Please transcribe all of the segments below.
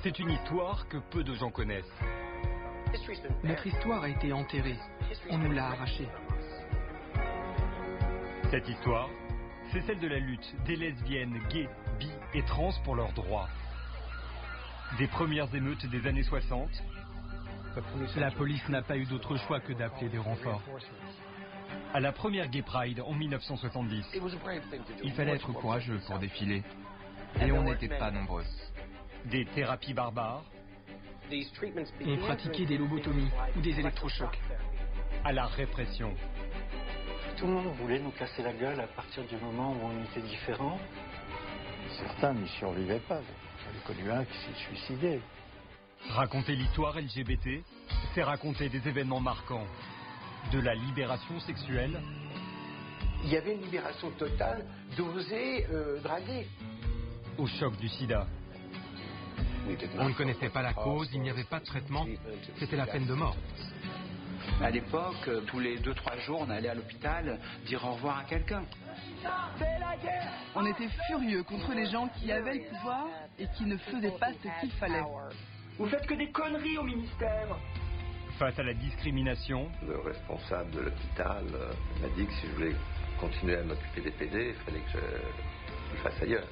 C'est une histoire que peu de gens connaissent. Notre histoire a été enterrée. On nous l'a arrachée. Cette histoire, c'est celle de la lutte des lesbiennes, gays, bi et trans pour leurs droits. Des premières émeutes des années 60. La police n'a pas eu d'autre choix que d'appeler des renforts. À la première Gay Pride en 1970. Il fallait être courageux pour défiler. Et on n'était pas nombreux. Des thérapies barbares. On pratiquait des lobotomies ou des électrochocs. À la répression. Tout le monde voulait nous casser la gueule à partir du moment où on était différents. Certains n'y survivaient pas. J'en ai connu un qui s'est suicidé. Raconter l'histoire LGBT, c'est raconter des événements marquants. De la libération sexuelle. Il y avait une libération totale d'oser draguer. Au choc du sida. On ne connaissait pas la cause, il n'y avait pas de traitement. C'était la peine de mort. À l'époque, tous les 2-3 jours, on allait à l'hôpital dire au revoir à quelqu'un. On était furieux contre les gens qui avaient le pouvoir et qui ne faisaient pas ce qu'il fallait. Vous faites que des conneries au ministère. Face à la discrimination. Le responsable de l'hôpital m'a dit que si je voulais continuer à m'occuper des PD, il fallait que je le fasse ailleurs.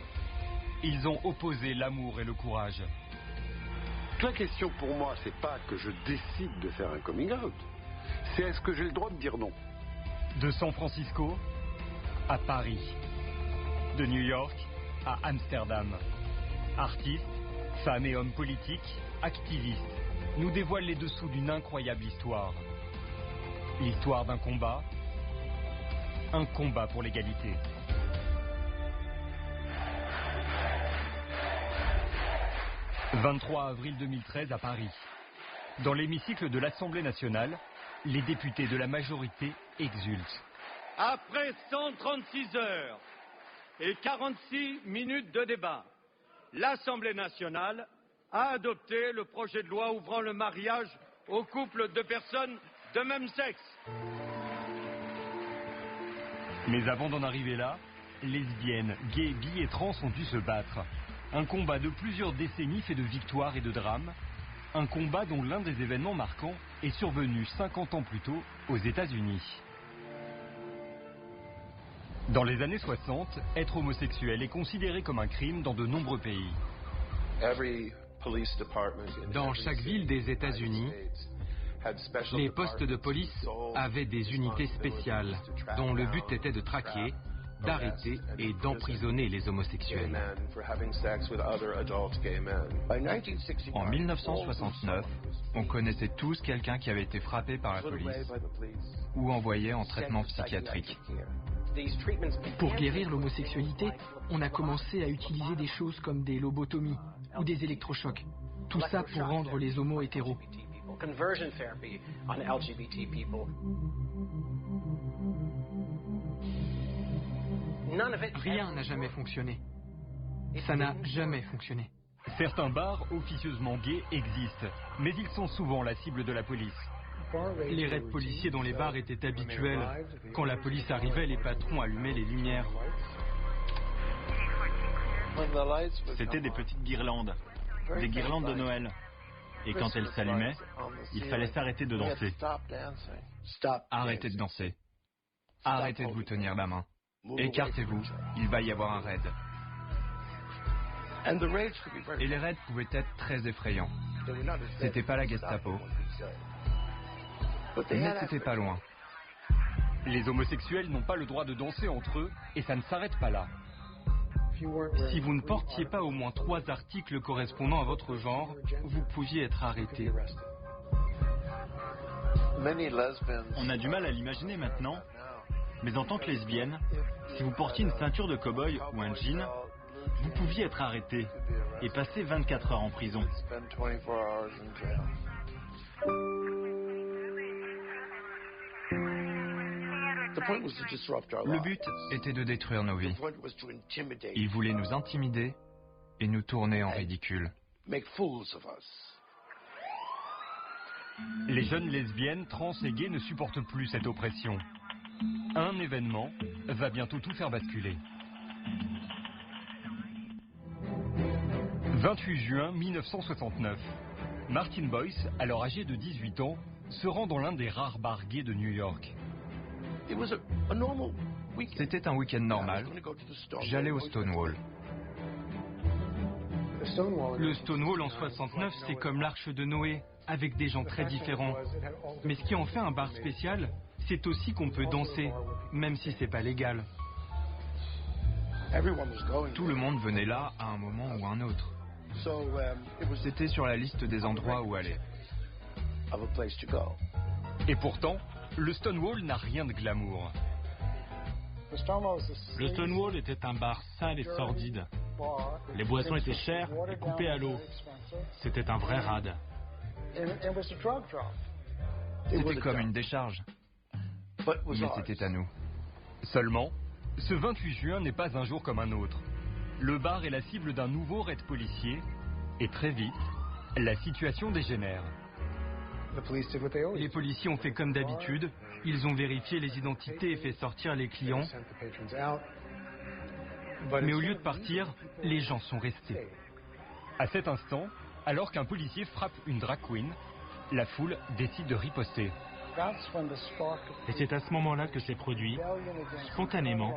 Ils ont opposé l'amour et le courage. La question pour moi, c'est pas que je décide de faire un coming out. C'est est-ce que j'ai le droit de dire non? De San Francisco à Paris. De New York à Amsterdam. Artistes, femmes et hommes politiques, activistes, nous dévoilent les dessous d'une incroyable histoire. L'histoire d'un combat. Un combat pour l'égalité. « 23 avril 2013 à Paris. Dans l'hémicycle de l'Assemblée nationale, les députés de la majorité exultent. Après 136 heures et 46 minutes de débat, l'Assemblée nationale a adopté le projet de loi ouvrant le mariage aux couples de personnes de même sexe. Mais avant d'en arriver là, lesbiennes, gays, bi et trans ont dû se battre. Un combat de plusieurs décennies fait de victoires et de drames. Un combat dont l'un des événements marquants est survenu 50 ans plus tôt aux États-Unis. Dans les années 60, être homosexuel est considéré comme un crime dans de nombreux pays. Dans chaque ville des États-Unis, les postes de police avaient des unités spéciales dont le but était de traquer, d'arrêter et d'emprisonner les homosexuels. En 1969, on connaissait tous quelqu'un qui avait été frappé par la police ou envoyé en traitement psychiatrique. Pour guérir l'homosexualité, on a commencé à utiliser des choses comme des lobotomies ou des électrochocs. Tout ça pour rendre les homos hétéros. Rien n'a jamais fonctionné. Ça n'a jamais fonctionné. Certains bars officieusement gays existent, mais ils sont souvent la cible de la police. Les raids policiers dans les bars étaient habituels. Quand la police arrivait, les patrons allumaient les lumières. C'était des petites guirlandes, des guirlandes de Noël. Et quand elles s'allumaient, il fallait s'arrêter de danser. Arrêtez de danser. Arrêtez de vous tenir la main. Écartez-vous, il va y avoir un raid. Et les raids pouvaient être très effrayants. C'était pas la Gestapo, mais c'était pas loin. Les homosexuels n'ont pas le droit de danser entre eux, et ça ne s'arrête pas là. Si vous ne portiez pas au moins 3 articles correspondant à votre genre, vous pouviez être arrêté. On a du mal à l'imaginer maintenant, mais en tant que lesbienne, si vous portiez une ceinture de cow-boy ou un jean, vous pouviez être arrêté et passer 24 heures en prison. Le but était de détruire nos vies. Ils voulaient nous intimider et nous tourner en ridicule. Les jeunes lesbiennes, trans et gays ne supportent plus cette oppression. Un événement va bientôt tout faire basculer. 28 juin 1969. Martin Boyce, alors âgé de 18 ans, se rend dans l'un des rares bars gays de New York. C'était un week-end normal. J'allais au Stonewall. Le Stonewall en 69, c'est comme l'Arche de Noé, avec des gens très différents. Mais ce qui en fait un bar spécial, c'est aussi qu'on peut danser, même si c'est pas légal. Tout le monde venait là à un moment ou un autre. C'était sur la liste des endroits où aller. Et pourtant, le Stonewall n'a rien de glamour. Le Stonewall était un bar sale et sordide. Les boissons étaient chères et coupées à l'eau. C'était un vrai rade. C'était comme une décharge. Mais c'était à nous. Seulement, ce 28 juin n'est pas un jour comme un autre. Le bar est la cible d'un nouveau raid policier et très vite, la situation dégénère. Les policiers ont fait comme d'habitude, ils ont vérifié les identités et fait sortir les clients. Mais au lieu de partir, les gens sont restés. À cet instant, alors qu'un policier frappe une drag queen, la foule décide de riposter. Et c'est à ce moment-là que s'est produit, spontanément,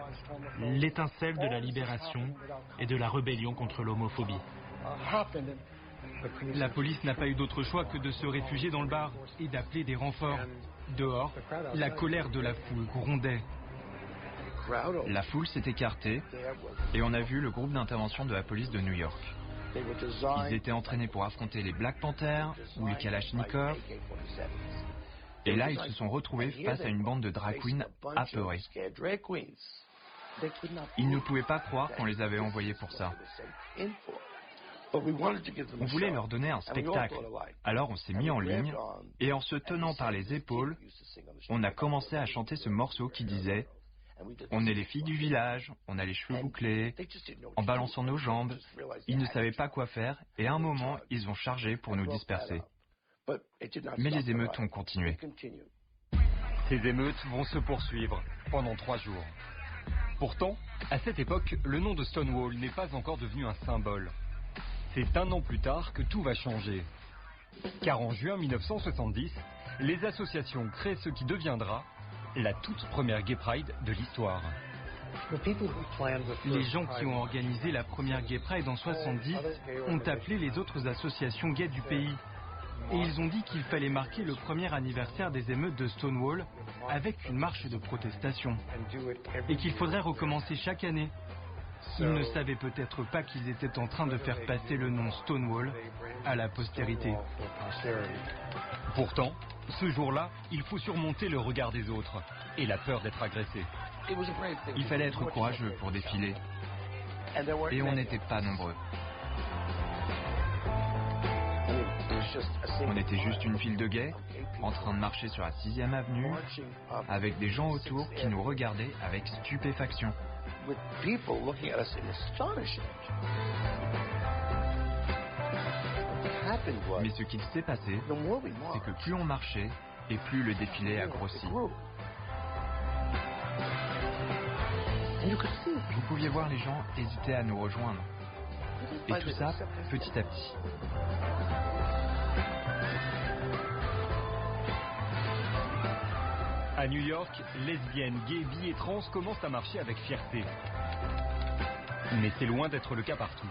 l'étincelle de la libération et de la rébellion contre l'homophobie. La police n'a pas eu d'autre choix que de se réfugier dans le bar et d'appeler des renforts. Dehors, la colère de la foule grondait. La foule s'est écartée et on a vu le groupe d'intervention de la police de New York. Ils étaient entraînés pour affronter les Black Panthers ou les Kalachnikov. Et là, ils se sont retrouvés face à une bande de drag queens apeurées. Ils ne pouvaient pas croire qu'on les avait envoyés pour ça. On voulait leur donner un spectacle. Alors on s'est mis en ligne et en se tenant par les épaules, on a commencé à chanter ce morceau qui disait « On est les filles du village, on a les cheveux bouclés », en balançant nos jambes. Ils ne savaient pas quoi faire et à un moment, ils ont chargé pour nous disperser. Mais les émeutes ont continué. Ces émeutes vont se poursuivre pendant 3 jours. Pourtant, à cette époque, le nom de Stonewall n'est pas encore devenu un symbole. C'est un an plus tard que tout va changer. Car en juin 1970, les associations créent ce qui deviendra la toute première Gay Pride de l'histoire. Les gens qui ont organisé la première Gay Pride en 70 ont appelé les autres associations gays du pays. Et ils ont dit qu'il fallait marquer le premier anniversaire des émeutes de Stonewall avec une marche de protestation. Et qu'il faudrait recommencer chaque année. Ils ne savaient peut-être pas qu'ils étaient en train de faire passer le nom Stonewall à la postérité. Pourtant, ce jour-là, il faut surmonter le regard des autres et la peur d'être agressé. Il fallait être courageux pour défiler. Et on n'était pas nombreux. On était juste une file de gays, en train de marcher sur la 6e avenue, avec des gens autour qui nous regardaient avec stupéfaction. Mais ce qu'il s'est passé, c'est que plus on marchait, et plus le défilé a grossi. Vous pouviez voir les gens hésiter à nous rejoindre. Et tout ça, petit à petit. À New York, lesbiennes, gays, bi et trans commencent à marcher avec fierté. Mais c'est loin d'être le cas partout.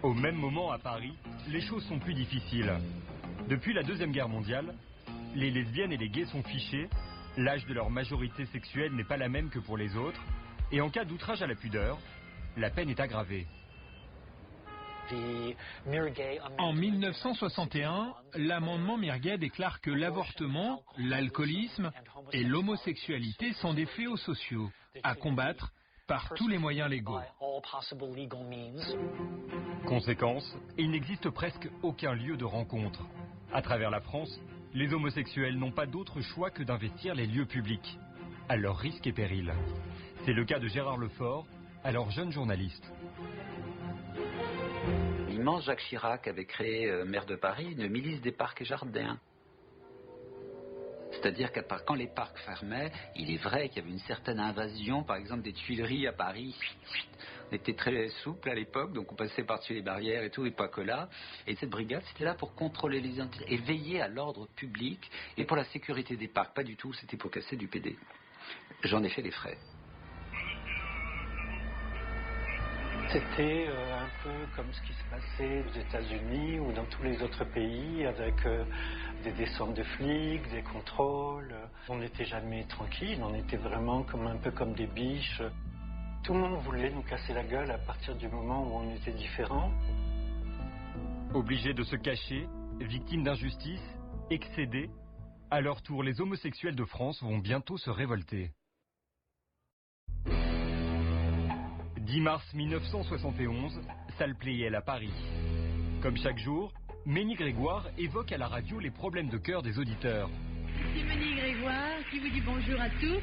Au même moment à Paris, les choses sont plus difficiles. Depuis la Deuxième Guerre mondiale, les lesbiennes et les gays sont fichés, l'âge de leur majorité sexuelle n'est pas la même que pour les autres, et en cas d'outrage à la pudeur, la peine est aggravée. En 1961, l'amendement Mirguet déclare que l'avortement, l'alcoolisme et l'homosexualité sont des fléaux sociaux à combattre par tous les moyens légaux. Conséquence, il n'existe presque aucun lieu de rencontre. À travers la France, les homosexuels n'ont pas d'autre choix que d'investir les lieux publics, à leur risque et péril. C'est le cas de Gérard Lefort, alors jeune journaliste. L'immense Jacques Chirac avait créé, maire de Paris, une milice des parcs et jardins. C'est-à-dire que quand les parcs fermaient, il est vrai qu'il y avait une certaine invasion, par exemple des Tuileries à Paris. On était très souple à l'époque, donc on passait par-dessus les barrières et tout, et pas que là. Et cette brigade, c'était là pour contrôler les identités et veiller à l'ordre public et pour la sécurité des parcs. Pas du tout, c'était pour casser du PD. J'en ai fait les frais. C'était un peu comme ce qui se passait aux États-Unis ou dans tous les autres pays, avec des descentes de flics, des contrôles. On n'était jamais tranquille, on était vraiment un peu comme des biches. Tout le monde voulait nous casser la gueule à partir du moment où on était différents. Obligés de se cacher, victimes d'injustice, excédés, à leur tour, les homosexuels de France vont bientôt se révolter. 10 mars 1971, salle Pleyel à Paris. Comme chaque jour, Ménie Grégoire évoque à la radio les problèmes de cœur des auditeurs. C'est Ménie Grégoire qui vous dit bonjour à tous.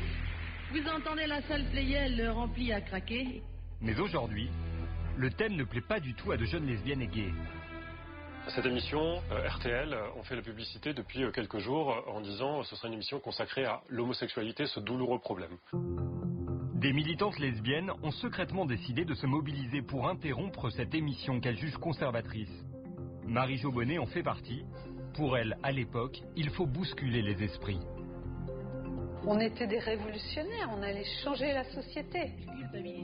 Vous entendez la salle Pleyel remplie à craquer. Mais aujourd'hui, le thème ne plaît pas du tout à de jeunes lesbiennes et gays. Cette émission, RTL, on fait la publicité depuis quelques jours en disant que ce sera une émission consacrée à l'homosexualité, ce douloureux problème. Des militantes lesbiennes ont secrètement décidé de se mobiliser pour interrompre cette émission qu'elles jugent conservatrice. Marie-Jo Bonnet en fait partie. Pour elle, à l'époque, il faut bousculer les esprits. On était des révolutionnaires, on allait changer la société.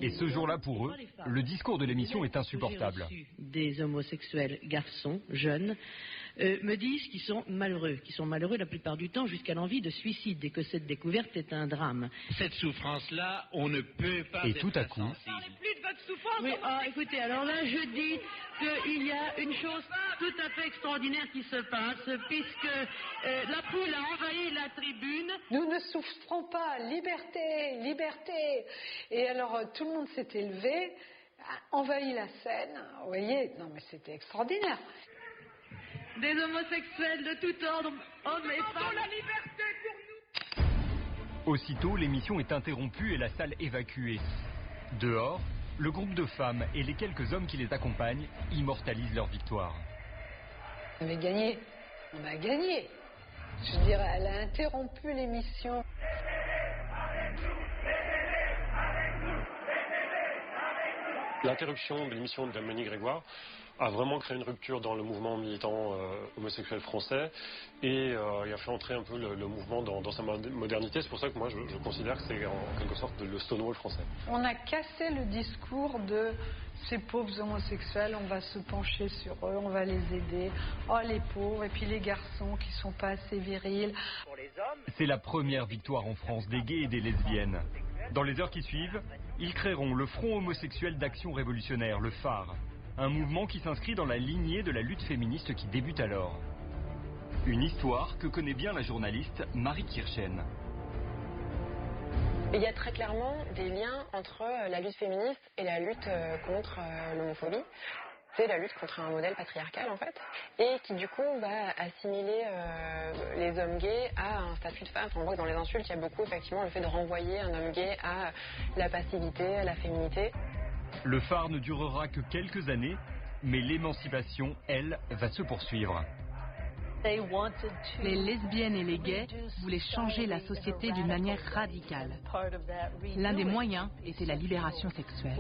Et ce jour-là, pour eux, le discours de l'émission est insupportable. Des homosexuels garçons, jeunes, me disent qu'ils sont malheureux la plupart du temps jusqu'à l'envie de suicide et que cette découverte est un drame. Cette souffrance-là, on ne peut pas. Et tout à coup, Plus de votre souffrance. Oui, écoutez, alors là, je dis qu'il y a une chose tout à fait extraordinaire qui se passe, puisque la foule a envahi la tribune. Nous ne souffrons pas, liberté, liberté. Et alors, tout le monde s'est élevé, a envahi la scène. Vous voyez, non mais c'était extraordinaire. Des homosexuels de tout ordre, hommes et femmes. La liberté pour nous. Aussitôt, l'émission est interrompue et la salle évacuée. Dehors, le groupe de femmes et les quelques hommes qui les accompagnent immortalisent leur victoire. On avait gagné. On a gagné. Je dirais, elle a interrompu l'émission. L'interruption de l'émission de Ménie Grégoire a vraiment créé une rupture dans le mouvement militant homosexuel français et il a fait entrer un peu le mouvement dans sa modernité. C'est pour ça que moi je considère que c'est en quelque sorte le Stonewall français. On a cassé le discours de ces pauvres homosexuels, on va se pencher sur eux, on va les aider. Oh les pauvres, et puis les garçons qui sont pas assez virils. C'est la première victoire en France des gays et des lesbiennes. Dans les heures qui suivent, ils créeront le Front homosexuel d'action révolutionnaire, le phare. Un mouvement qui s'inscrit dans la lignée de la lutte féministe qui débute alors. Une histoire que connaît bien la journaliste Marie Kirchen. Il y a très clairement des liens entre la lutte féministe et la lutte contre l'homophobie. C'est la lutte contre un modèle patriarcal en fait, et qui du coup va assimiler les hommes gays à un statut de femme. Enfin, on voit que dans les insultes, il y a beaucoup effectivement le fait de renvoyer un homme gay à la passivité, à la féminité. Le phare ne durera que quelques années, mais l'émancipation, elle, va se poursuivre. Les lesbiennes et les gays voulaient changer la société d'une manière radicale. L'un des moyens était la libération sexuelle.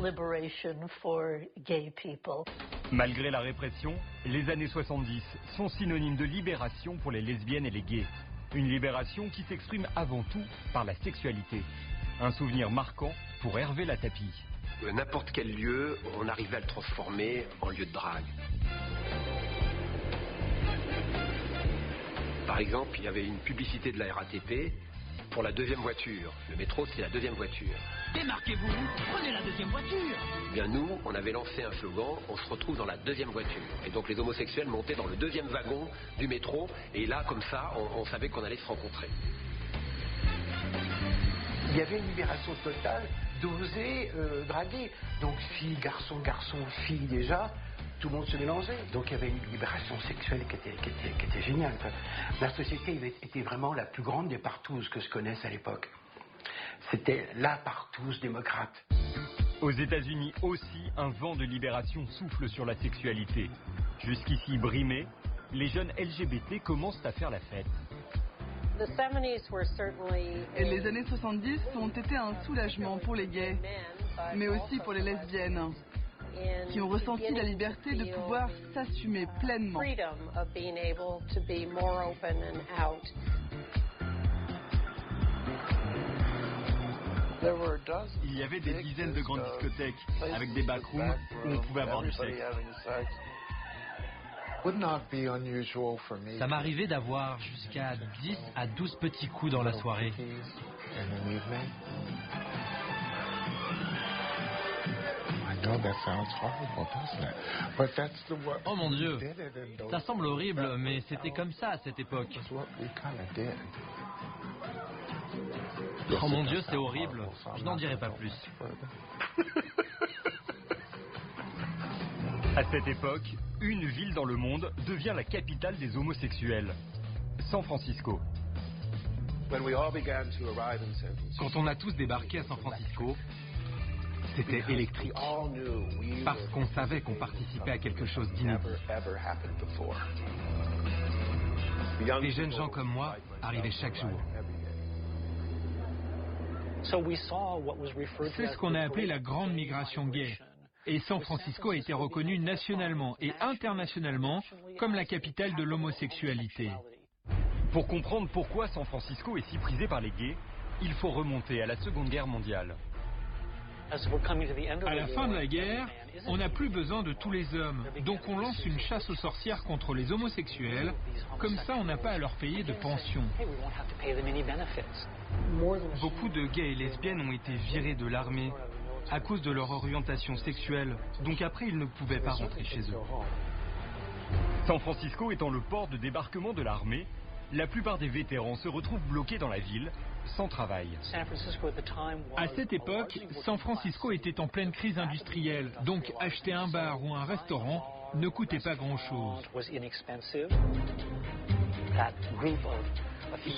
Malgré la répression, les années 70 sont synonymes de libération pour les lesbiennes et les gays. Une libération qui s'exprime avant tout par la sexualité. Un souvenir marquant pour Hervé Latapie. N'importe quel lieu, on arrivait à le transformer en lieu de drague. Par exemple, il y avait une publicité de la RATP pour la deuxième voiture. Le métro, c'est la deuxième voiture. Démarquez-vous, prenez la deuxième voiture. Eh bien nous, on avait lancé un slogan, on se retrouve dans la deuxième voiture. Et donc les homosexuels montaient dans le deuxième wagon du métro. Et là, comme ça, on savait qu'on allait se rencontrer. Il y avait une libération totale d'oser draguer. Donc fille, garçon, fille déjà. Tout le monde se mélangeait. Donc il y avait une libération sexuelle qui était géniale. Enfin, la société était vraiment la plus grande des partouzes que je connaisse à l'époque. C'était la partouze démocrate. Aux États-Unis aussi, un vent de libération souffle sur la sexualité. Jusqu'ici brimés, les jeunes LGBT commencent à faire la fête. Et les années 70 ont été un soulagement pour les gays, mais aussi pour les lesbiennes, qui ont ressenti la liberté de pouvoir s'assumer pleinement. Il y avait des dizaines de grandes discothèques avec des backrooms où on pouvait avoir du sexe. Ça m'arrivait d'avoir jusqu'à 10 à 12 petits coups dans la soirée. Oh mon Dieu, ça semble horrible, mais c'était comme ça à cette époque. Oh mon Dieu, c'est horrible, je n'en dirai pas plus. À cette époque, une ville dans le monde devient la capitale des homosexuels, San Francisco. Quand on a tous débarqué à San Francisco, c'était électrique, parce qu'on savait qu'on participait à quelque chose d'inédit. Les jeunes gens comme moi arrivaient chaque jour. C'est ce qu'on a appelé la grande migration gay. Et San Francisco a été reconnu nationalement et internationalement comme la capitale de l'homosexualité. Pour comprendre pourquoi San Francisco est si prisé par les gays, il faut remonter à la Seconde Guerre mondiale. À la fin de la guerre, on n'a plus besoin de tous les hommes, donc on lance une chasse aux sorcières contre les homosexuels, comme ça on n'a pas à leur payer de pension. Beaucoup de gays et lesbiennes ont été virés de l'armée à cause de leur orientation sexuelle, donc après ils ne pouvaient pas rentrer chez eux. San Francisco étant le port de débarquement de l'armée, la plupart des vétérans se retrouvent bloqués dans la ville, sans travail. À cette époque, San Francisco était en pleine crise industrielle, donc acheter un bar ou un restaurant ne coûtait pas grand-chose.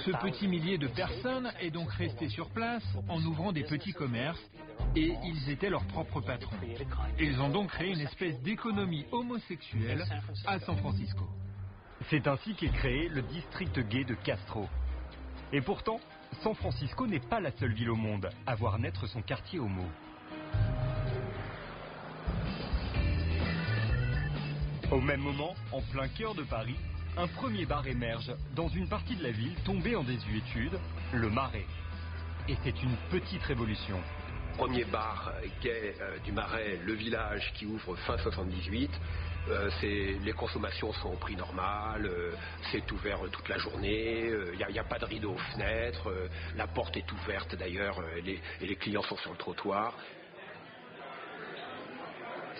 Ce petit millier de personnes est donc resté sur place en ouvrant des petits commerces et ils étaient leurs propres patrons. Ils ont donc créé une espèce d'économie homosexuelle à San Francisco. C'est ainsi qu'est créé le district gay de Castro. Et pourtant, San Francisco n'est pas la seule ville au monde à voir naître son quartier homo. Au même moment, en plein cœur de Paris, un premier bar émerge dans une partie de la ville tombée en désuétude, le Marais. Et c'est une petite révolution. Premier bar gay du Marais, le village qui ouvre fin 78. Les consommations sont au prix normal, c'est ouvert toute la journée, il n'y a pas de rideau aux fenêtres, la porte est ouverte d'ailleurs et les clients sont sur le trottoir.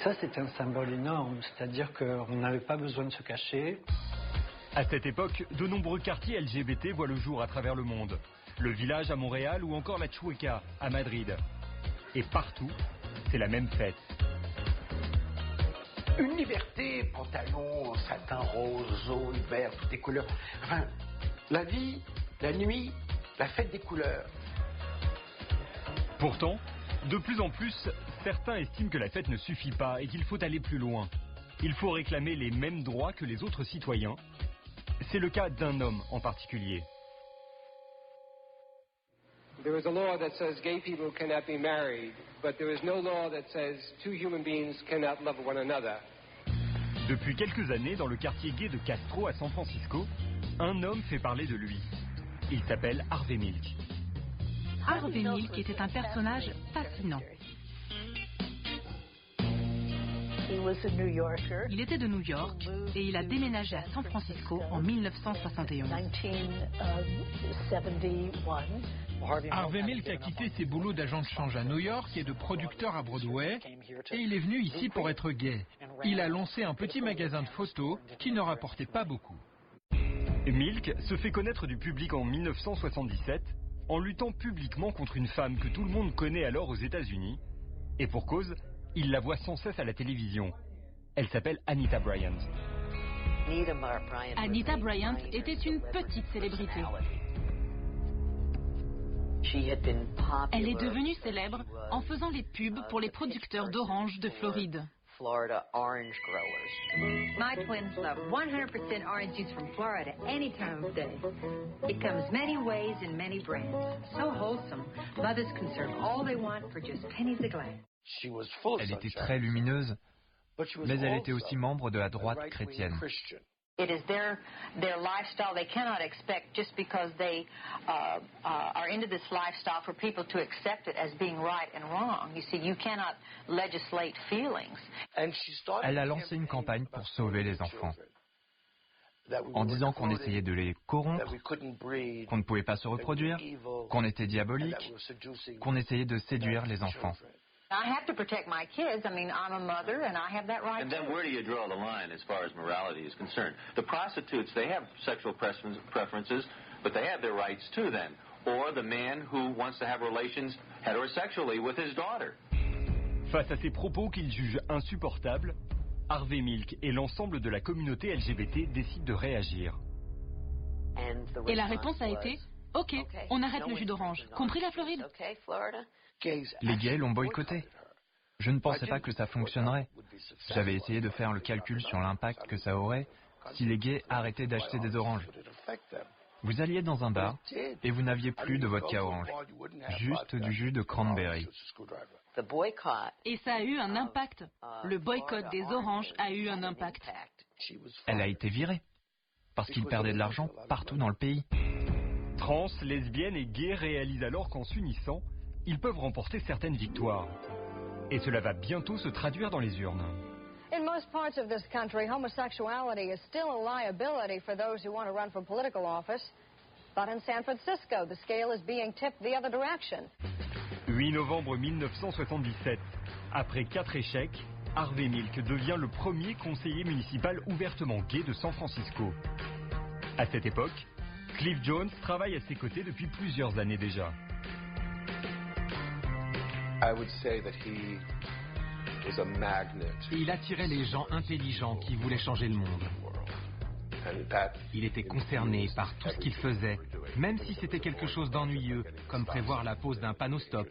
Ça, c'est un symbole énorme, c'est-à-dire qu'on n'avait pas besoin de se cacher. À cette époque, de nombreux quartiers LGBT voient le jour à travers le monde. Le village à Montréal ou encore la Chueca à Madrid. Et partout, c'est la même fête. Une liberté, pantalon, satin rose, jaune, vert, toutes les couleurs. Enfin, la vie, la nuit, la fête des couleurs. Pourtant, de plus en plus, certains estiment que la fête ne suffit pas et qu'il faut aller plus loin. Il faut réclamer les mêmes droits que les autres citoyens. C'est le cas d'un homme en particulier. There is a law that says gay people cannot be married, but there is no law that says two human beings cannot love one another. Depuis quelques années, dans le quartier gay de Castro à San Francisco, un homme fait parler de lui. Il s'appelle Harvey Milk. Harvey Milk était un personnage fascinant. Il était de New York et il a déménagé à San Francisco en 1971. Harvey Milk a quitté ses boulots d'agent de change à New York et de producteur à Broadway et il est venu ici pour être gay. Il a lancé un petit magasin de photos qui ne rapportait pas beaucoup. Milk se fait connaître du public en 1977 en luttant publiquement contre une femme que tout le monde connaît alors aux États-Unis. Et pour cause, il la voit sans cesse à la télévision. Elle s'appelle Anita Bryant. Anita Bryant était une petite célébrité. Elle est devenue célèbre en faisant les pubs pour les producteurs d'Orange de Floride. Florida orange growers. My twins love 100% orange juice from Florida any time of day. It comes many ways and many brands. So wholesome, mothers can serve all they want for just pennies a glass. Elle était très lumineuse, mais elle était aussi membre de la droite chrétienne. It is their lifestyle. They cannot expect, just because they are into this lifestyle, for people to accept it as being right and wrong. You see, you cannot legislate feelings. Elle a lancé une campagne pour sauver les enfants, en disant qu'on essayait de les corrompre, qu'on ne pouvait pas se reproduire, qu'on était diabolique, qu'on essayait de séduire les enfants. I have to protect my kids. I mean, I'm a mother, and I have that right. And then where do you draw the line as far as morality is concerned? The prostitutes, they have sexual preferences, but they have their rights too then. Or the man who wants to have relations heterosexually with his daughter. Face à ces propos qu'il juge insupportables, Harvey Milk et l'ensemble de la communauté LGBT décident de réagir. Et la réponse a été « Ok, on arrête le jus d'orange, compris la Floride ». Les gays l'ont boycotté. Je ne pensais pas que ça fonctionnerait. J'avais essayé de faire le calcul sur l'impact que ça aurait si les gays arrêtaient d'acheter des oranges. Vous alliez dans un bar et vous n'aviez plus de vodka orange, juste du jus de cranberry. Et ça a eu un impact. Le boycott des oranges a eu un impact. Elle a été virée, parce qu'ils perdaient de l'argent partout dans le pays. Trans, lesbiennes et gays réalisent alors qu'en s'unissant, ils peuvent remporter certaines victoires. Et cela va bientôt se traduire dans les urnes. In most parts of this country, homosexuality is still a liability for those who want to run for political office. But in San Francisco, the scale is being tipped the other direction. 8 novembre 1977. Après 4 échecs, Harvey Milk devient le premier conseiller municipal ouvertement gay de San Francisco. À cette époque, Cliff Jones travaille à ses côtés depuis plusieurs années déjà. Il attirait les gens intelligents qui voulaient changer le monde. Il était concerné par tout ce qu'il faisait, même si c'était quelque chose d'ennuyeux, comme prévoir la pose d'un panneau stop.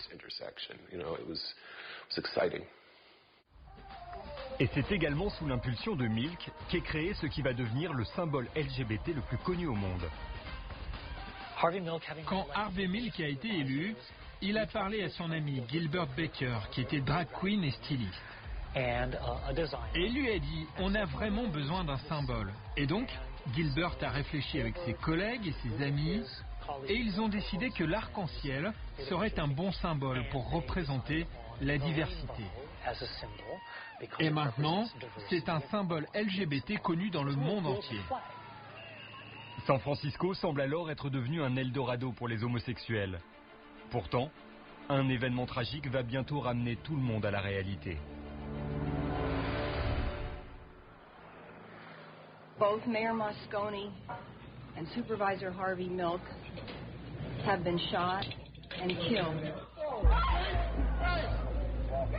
Et c'est également sous l'impulsion de Milk qu'est créé ce qui va devenir le symbole LGBT le plus connu au monde. Quand Harvey Milk a été élu, il a parlé à son ami Gilbert Baker, qui était drag queen et styliste. Et lui a dit, on a vraiment besoin d'un symbole. Et donc, Gilbert a réfléchi avec ses collègues et ses amis, et ils ont décidé que l'arc-en-ciel serait un bon symbole pour représenter la diversité. Et maintenant, c'est un symbole LGBT connu dans le monde entier. San Francisco semble alors être devenu un Eldorado pour les homosexuels. Pourtant, un événement tragique va bientôt ramener tout le monde à la réalité. Both Mayor Moscone and Supervisor Harvey Milk have been shot and killed.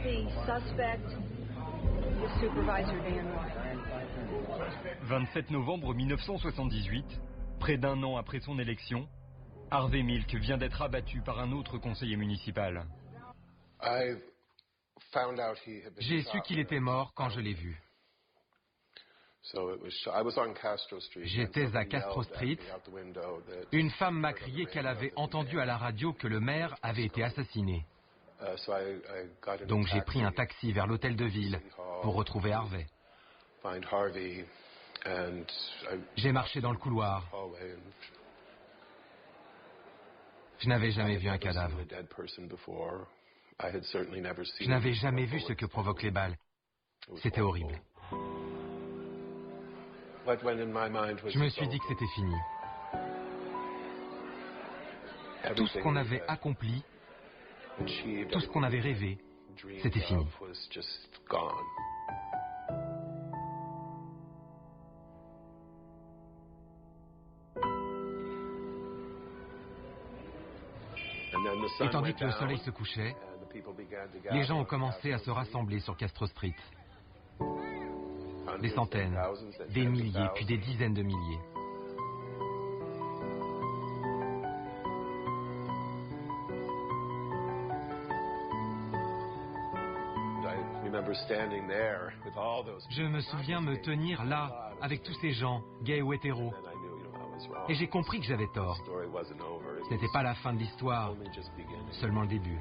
The suspect is Supervisor Dan White. 27 novembre 1978, près d'un an après son élection, Harvey Milk vient d'être abattu par un autre conseiller municipal. J'ai su qu'il était mort quand je l'ai vu. J'étais à Castro Street. Une femme m'a crié qu'elle avait entendu à la radio que le maire avait été assassiné. Donc j'ai pris un taxi vers l'hôtel de ville pour retrouver Harvey. J'ai marché dans le couloir. Je n'avais jamais vu un cadavre. Je n'avais jamais vu ce que provoquent les balles. C'était horrible. Je me suis dit que c'était fini. Tout ce qu'on avait accompli, tout ce qu'on avait rêvé, c'était fini. Et tandis que le soleil se couchait, les gens ont commencé à se rassembler sur Castro Street. Des centaines, des milliers, puis des dizaines de milliers. Je me souviens me tenir là, avec tous ces gens, gays ou hétéros. Et j'ai compris que j'avais tort. Ce n'était pas la fin de l'histoire, seulement le début.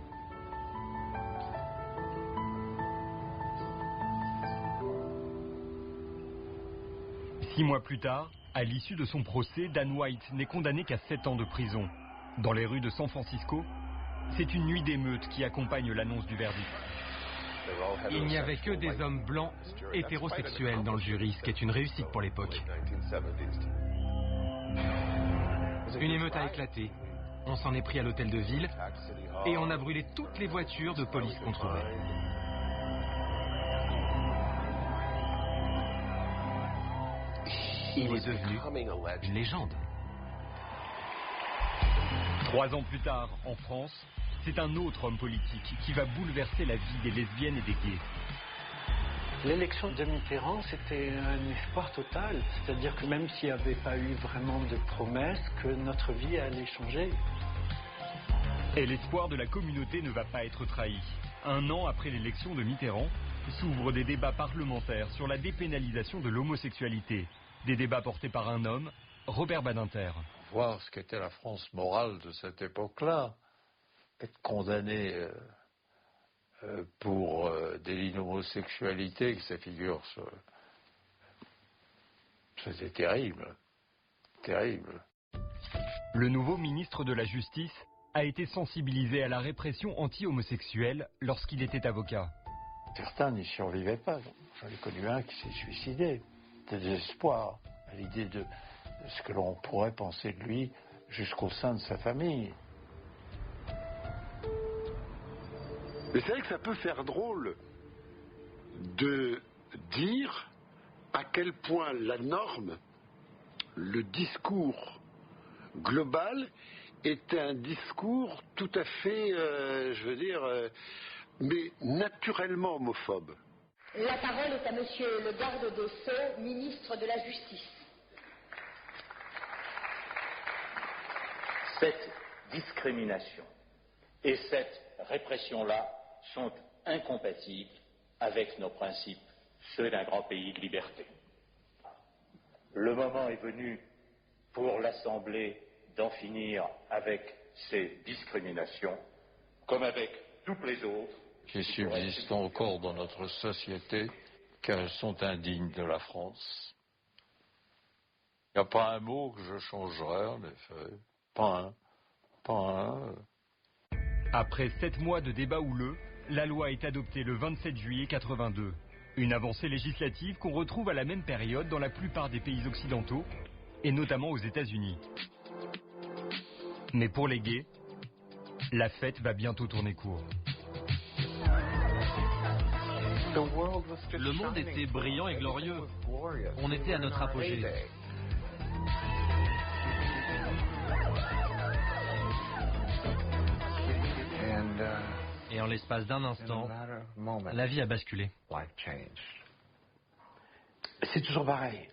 Six mois plus tard, à l'issue de son procès, Dan White n'est condamné qu'à 7 ans de prison. Dans les rues de San Francisco, c'est une nuit d'émeute qui accompagne l'annonce du verdict. Il n'y avait que des hommes blancs hétérosexuels dans le jury, ce qui est une réussite pour l'époque. Une émeute a éclaté. On s'en est pris à l'hôtel de ville et on a brûlé toutes les voitures de police contre eux. Il est devenu une légende. 3 ans plus tard, en France, c'est un autre homme politique qui va bouleverser la vie des lesbiennes et des gays. L'élection de Mitterrand, c'était un espoir total. C'est-à-dire que même s'il n'y avait pas eu vraiment de promesses, que notre vie allait changer. Et l'espoir de la communauté ne va pas être trahi. 1 an après l'élection de Mitterrand, s'ouvrent des débats parlementaires sur la dépénalisation de l'homosexualité. Des débats portés par un homme, Robert Badinter. Voir ce qu'était la France morale de cette époque-là, être condamné pour délit d'homosexualité, que ça figure, c'était terrible. Terrible. Le nouveau ministre de la Justice a été sensibilisé à la répression anti-homosexuelle lorsqu'il était avocat. Certains n'y survivaient pas. J'en ai connu un qui s'est suicidé. De désespoir à l'idée de ce que l'on pourrait penser de lui jusqu'au sein de sa famille. Mais c'est vrai que ça peut faire drôle de dire à quel point la norme, le discours global, est un discours tout à fait, mais naturellement homophobe. La parole est à Monsieur le garde des Sceaux, ministre de la Justice. Cette discrimination et cette répression-là sont incompatibles avec nos principes, ceux d'un grand pays de liberté. Le moment est venu pour l'Assemblée d'en finir avec ces discriminations, comme avec toutes les autres, qui subsistent encore dans notre société, qu'elles sont indignes de la France. Il n'y a pas un mot que je changerais, en effet. Pas un. Après 7 mois de débats houleux, la loi est adoptée le 27 juillet 82. Une avancée législative qu'on retrouve à la même période dans la plupart des pays occidentaux, et notamment aux États-Unis. Mais pour les gays, la fête va bientôt tourner court. Le monde était brillant et glorieux. On était à notre apogée. Et en l'espace d'un instant, la vie a basculé. C'est toujours pareil.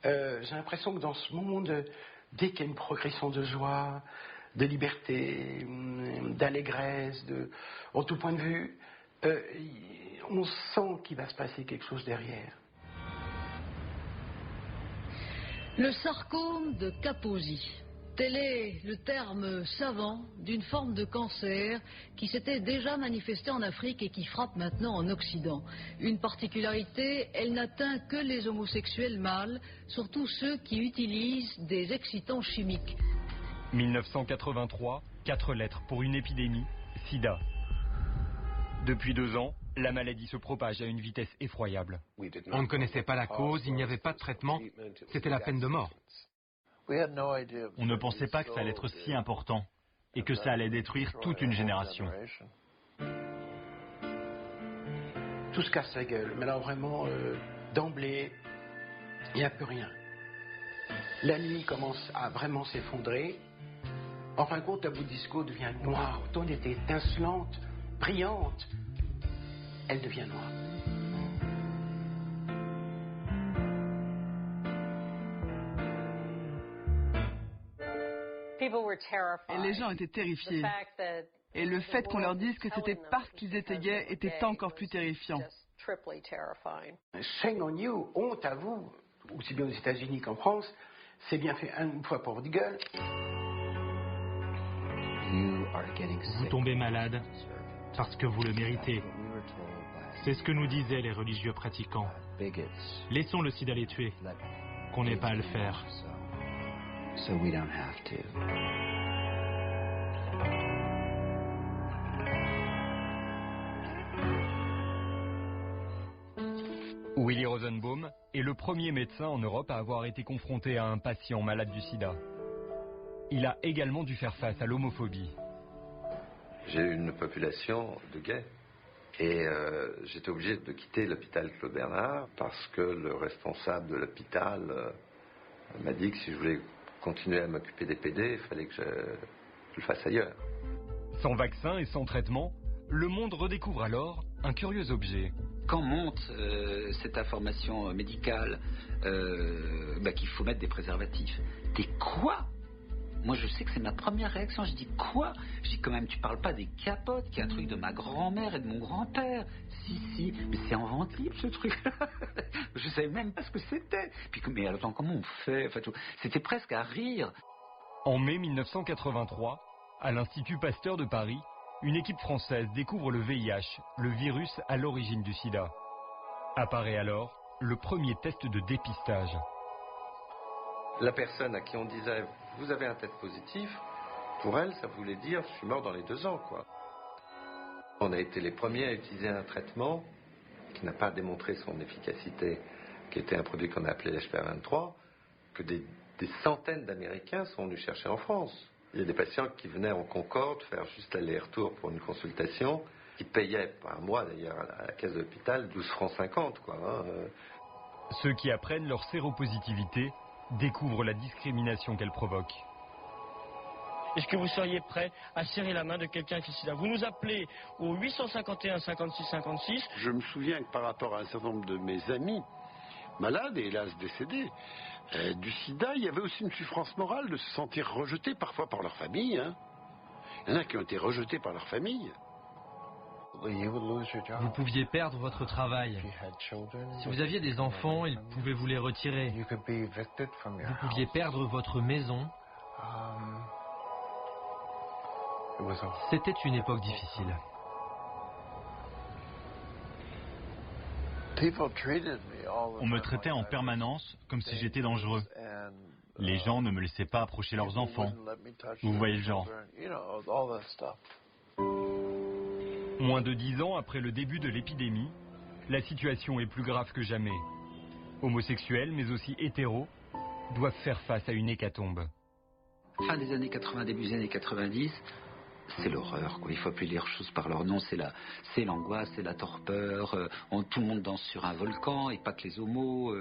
J'ai l'impression que dans ce monde, dès qu'il y a une progression de joie, de liberté, d'allégresse, en tout point de vue, on sent qu'il va se passer quelque chose derrière. Le sarcome de Kaposi. Tel est le terme savant d'une forme de cancer qui s'était déjà manifestée en Afrique et qui frappe maintenant en Occident. Une particularité, elle n'atteint que les homosexuels mâles, surtout ceux qui utilisent des excitants chimiques. 1983, 4 lettres pour une épidémie, SIDA. Depuis 2 ans, la maladie se propage à une vitesse effroyable. On ne connaissait pas la cause, il n'y avait pas de traitement, c'était la peine de mort. On ne pensait pas que ça allait être si important et que ça allait détruire toute une génération. Tout se casse la gueule, mais alors vraiment, d'emblée, il n'y a plus rien. La nuit commence à vraiment s'effondrer. En fin de compte, la Boudisco devient noire. Autant elle était étincelante, brillante, elle devient noire. Et les gens étaient terrifiés. Et le fait qu'on leur dise que c'était parce qu'ils étaient gays était encore plus terrifiant. Shame on you, honte à vous, aussi bien aux États-Unis qu'en France, c'est bien fait une fois pour votre gueule. Vous tombez malade parce que vous le méritez. C'est ce que nous disaient les religieux pratiquants. Laissons le sida les tuer, qu'on n'ait pas à le faire. Willy Rosenbaum est le premier médecin en Europe à avoir été confronté à un patient malade du sida. Il a également dû faire face à l'homophobie. J'ai eu une population de gays et j'étais obligé de quitter l'hôpital Claude Bernard parce que le responsable de l'hôpital m'a dit que si je voulais continuer à m'occuper des PD, il fallait que je le fasse ailleurs. Sans vaccin et sans traitement, le monde redécouvre alors un curieux objet. Quand monte cette information médicale qu'il faut mettre des préservatifs, des quoi? Moi, je sais que c'est ma première réaction. Je dis quoi? Je dis quand même, tu parles pas des capotes, qui est un truc de ma grand-mère et de mon grand-père. Si, mais c'est en vente libre ce truc-là. Je savais même pas ce que c'était. Puis, mais attends, comment on fait? Enfin, c'était presque à rire. En mai 1983, à l'Institut Pasteur de Paris, une équipe française découvre le VIH, le virus à l'origine du sida. Apparaît alors le premier test de dépistage. La personne à qui on disait « vous avez un test positif », pour elle, ça voulait dire « je suis mort dans les 2 ans ». Quoi. On a été les premiers à utiliser un traitement qui n'a pas démontré son efficacité, qui était un produit qu'on a appelé l'HPV-23, que des centaines d'Américains sont venus chercher en France. Il y a des patients qui venaient en Concorde faire juste l'aller-retour pour une consultation, qui payaient par mois d'ailleurs à la caisse de l'hôpital 12,50 francs, quoi. Ceux qui apprennent leur séropositivité découvrent la discrimination qu'elle provoque. Est-ce que vous seriez prêt à serrer la main de quelqu'un qui est sida? Vous nous appelez au 851 56 56. Je me souviens que par rapport à un certain nombre de mes amis malades et hélas décédés du sida, il y avait aussi une souffrance morale de se sentir rejetés parfois par leur famille. Hein. Il y en a qui ont été rejetés par leur famille. Vous pouviez perdre votre travail. Si vous aviez des enfants, ils pouvaient vous les retirer. Vous pouviez perdre votre maison. C'était une époque difficile. On me traitait en permanence comme si j'étais dangereux. Les gens ne me laissaient pas approcher leurs enfants. Vous voyez le genre. Moins de 10 ans après le début de l'épidémie, la situation est plus grave que jamais. Homosexuels, mais aussi hétéros, doivent faire face à une hécatombe. Fin des années 80, début des années 90, c'est l'horreur, quoi. Il faut appeler les choses par leur nom. C'est l'angoisse, c'est la torpeur. Tout le monde danse sur un volcan et pas que les homos.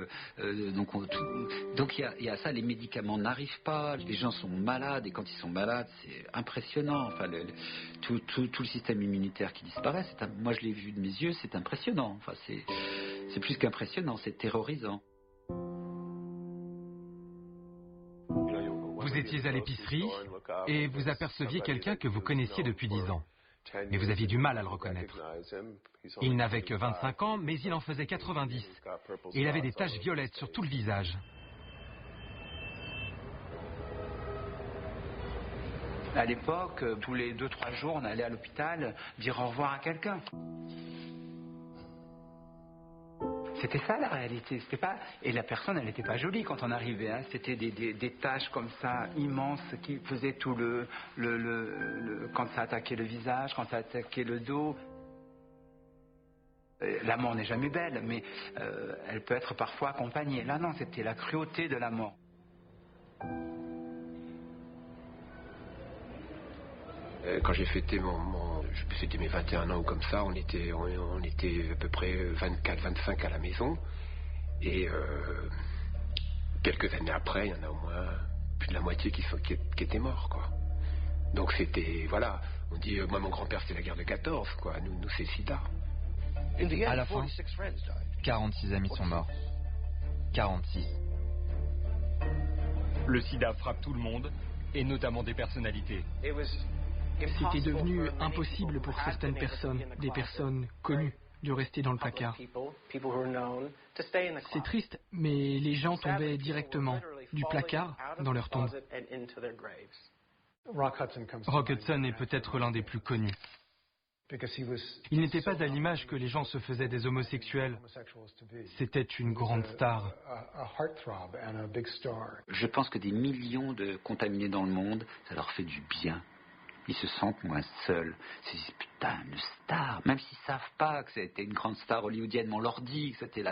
Donc il y a ça. Les médicaments n'arrivent pas. Les gens sont malades et quand ils sont malades, c'est impressionnant. Enfin, tout le système immunitaire qui disparaît. Moi, je l'ai vu de mes yeux. C'est impressionnant. Enfin, c'est plus qu'impressionnant. C'est terrorisant. Vous étiez à l'épicerie et vous aperceviez quelqu'un que vous connaissiez depuis 10 ans. Mais vous aviez du mal à le reconnaître. Il n'avait que 25 ans, mais il en faisait 90. Et il avait des taches violettes sur tout le visage. À l'époque, tous les 2-3 jours, on allait à l'hôpital dire au revoir à quelqu'un. C'était ça la réalité, c'était pas... Et la personne, elle n'était pas jolie quand on arrivait, hein. C'était des taches comme ça, immenses, qui faisaient tout quand ça attaquait le visage, quand ça attaquait le dos. La mort n'est jamais belle, mais elle peut être parfois accompagnée. Là, non, c'était la cruauté de la mort. Quand j'ai fêté c'était mes 21 ans ou comme ça, on était à peu près 24-25 à la maison. Et quelques années après, il y en a au moins plus de la moitié qui étaient morts, quoi. Donc c'était, voilà, on dit, moi mon grand-père c'était la guerre de 14, quoi. Nous c'est le sida. À la fin, 46 amis sont morts. 46. Le sida frappe tout le monde, et notamment des personnalités. C'était devenu impossible pour certaines personnes, des personnes connues, de rester dans le placard. C'est triste, mais les gens tombaient directement du placard dans leur tombe. Rock Hudson est peut-être l'un des plus connus. Il n'était pas à l'image que les gens se faisaient des homosexuels. C'était une grande star. Je pense que des millions de contaminés dans le monde, ça leur fait du bien. Ils se sentent moins seuls. Ils se disent, putain, une star. Même s'ils ne savent pas que c'était une grande star hollywoodienne, mais on leur dit que c'était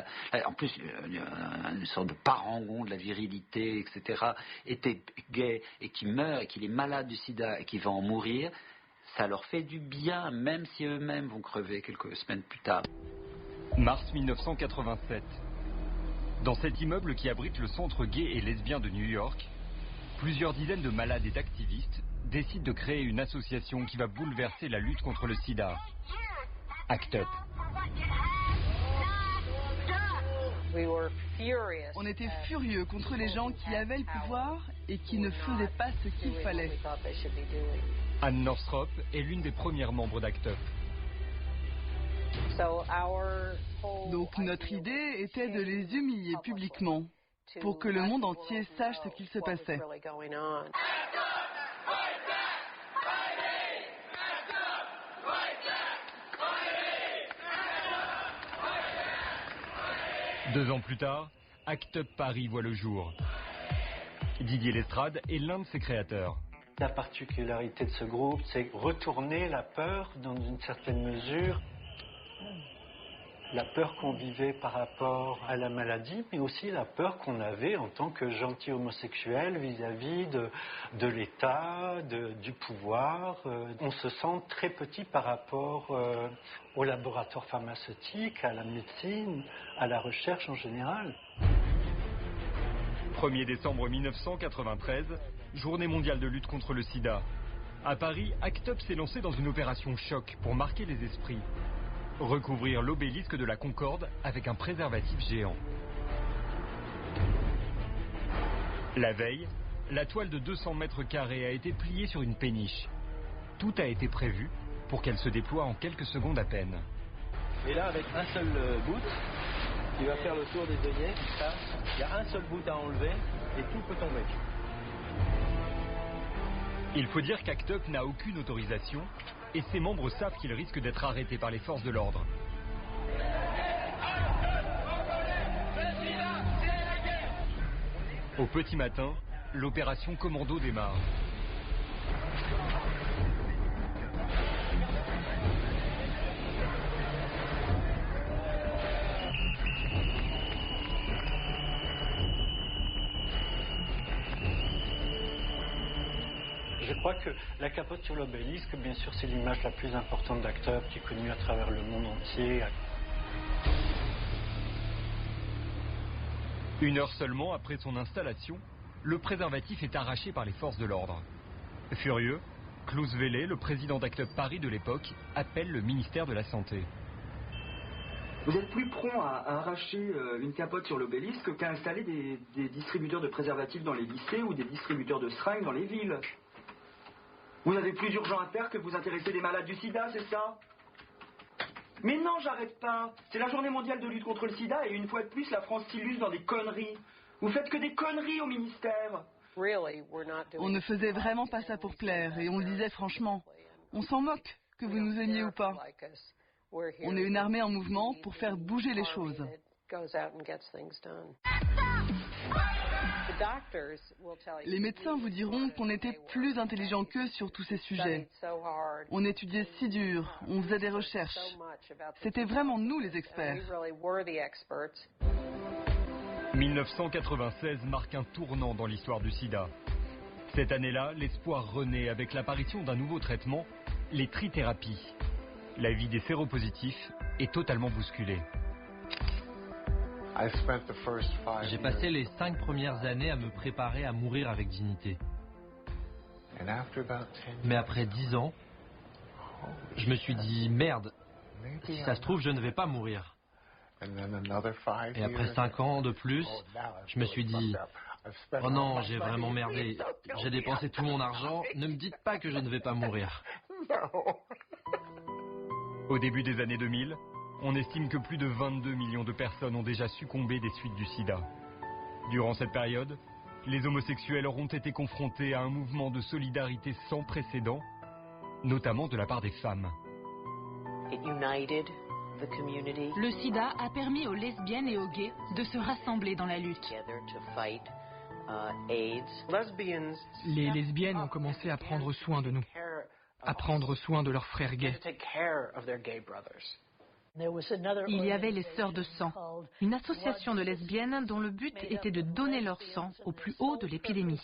en plus, une sorte de parangon de la virilité, etc., était gay et qui meurt et qu'il est malade du sida et qui va en mourir. Ça leur fait du bien, même si eux-mêmes vont crever quelques semaines plus tard. Mars 1987. Dans cet immeuble qui abrite le centre gay et lesbien de New York, plusieurs dizaines de malades et d'activistes décident de créer une association qui va bouleverser la lutte contre le sida. ACT UP. On était furieux contre les gens qui avaient le pouvoir et qui ne faisaient pas ce qu'il fallait. Anne Northrop est l'une des premières membres d'ACT UP. Donc notre idée était de les humilier publiquement pour que le monde entier sache ce qu'il se passait. Deux ans plus tard, ACT UP Paris voit le jour. Didier Lestrade est l'un de ses créateurs. La particularité de ce groupe, c'est retourner la peur dans une certaine mesure. La peur qu'on vivait par rapport à la maladie, mais aussi la peur qu'on avait en tant que gentil homosexuel vis-à-vis de l'État, du pouvoir. On se sent très petit par rapport aux laboratoires pharmaceutiques, à la médecine, à la recherche en général. 1er décembre 1993, journée mondiale de lutte contre le sida. À Paris, ACT UP s'est lancé dans une opération choc pour marquer les esprits. Recouvrir l'obélisque de la Concorde avec un préservatif géant. La veille, la toile de 200 mètres carrés a été pliée sur une péniche. Tout a été prévu pour qu'elle se déploie en quelques secondes à peine. Et là, avec un seul bout, qui va faire le tour des œillets, ça, il y a un seul bout à enlever et tout peut tomber. Il faut dire qu'ACT UP n'a aucune autorisation et ses membres savent qu'ils risquent d'être arrêtés par les forces de l'ordre. Au petit matin, l'opération Commando démarre. Je crois que la capote sur l'obélisque, bien sûr, c'est l'image la plus importante d'ACT UP qui est connue à travers le monde entier. Une heure seulement après son installation, le préservatif est arraché par les forces de l'ordre. Furieux, Klaus Welle, le président d'ACT UP Paris de l'époque, appelle le ministère de la Santé. Vous êtes plus prompt à arracher une capote sur l'obélisque qu'à installer des distributeurs de préservatifs dans les lycées ou des distributeurs de seringues dans les villes. Vous avez plus urgent à faire que vous intéresser des malades du sida, c'est ça? Mais non, j'arrête pas. C'est la journée mondiale de lutte contre le sida et une fois de plus, la France s'illustre dans des conneries. Vous faites que des conneries au ministère. On ne faisait vraiment pas ça pour plaire et on le disait franchement. On s'en moque, que vous nous aimiez ou pas. On est une armée en mouvement pour faire bouger les choses. Les médecins vous diront qu'on était plus intelligents qu'eux sur tous ces sujets. On étudiait si dur, on faisait des recherches. C'était vraiment nous les experts. 1996 marque un tournant dans l'histoire du sida. Cette année-là, l'espoir renaît avec l'apparition d'un nouveau traitement, les trithérapies. La vie des séropositifs est totalement bousculée. J'ai passé les 5 premières années à me préparer à mourir avec dignité. Mais après 10 ans, je me suis dit, merde, si ça se trouve, je ne vais pas mourir. Et après 5 ans de plus, je me suis dit, oh non, j'ai vraiment merdé. J'ai dépensé tout mon argent, ne me dites pas que je ne vais pas mourir. Au début des années 2000, on estime que plus de 22 millions de personnes ont déjà succombé des suites du sida. Durant cette période, les homosexuels auront été confrontés à un mouvement de solidarité sans précédent, notamment de la part des femmes. Le sida a permis aux lesbiennes et aux gays de se rassembler dans la lutte. Les lesbiennes ont commencé à prendre soin de nous, à prendre soin de leurs frères gays. Il y avait les Sœurs de sang, une association de lesbiennes dont le but était de donner leur sang au plus haut de l'épidémie,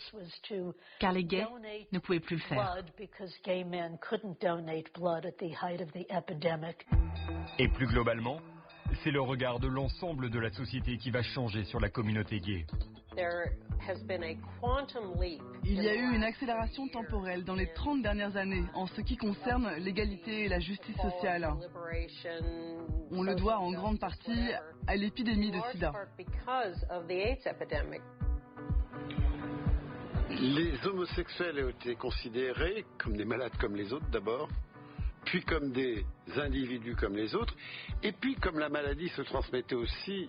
car les gays ne pouvaient plus le faire. Et plus globalement, c'est le regard de l'ensemble de la société qui va changer sur la communauté gay. Il y a eu une accélération temporelle dans les 30 dernières années en ce qui concerne l'égalité et la justice sociale. On le doit en grande partie à l'épidémie de sida. Les homosexuels ont été considérés comme des malades comme les autres d'abord, puis comme des individus comme les autres, et puis comme la maladie se transmettait aussi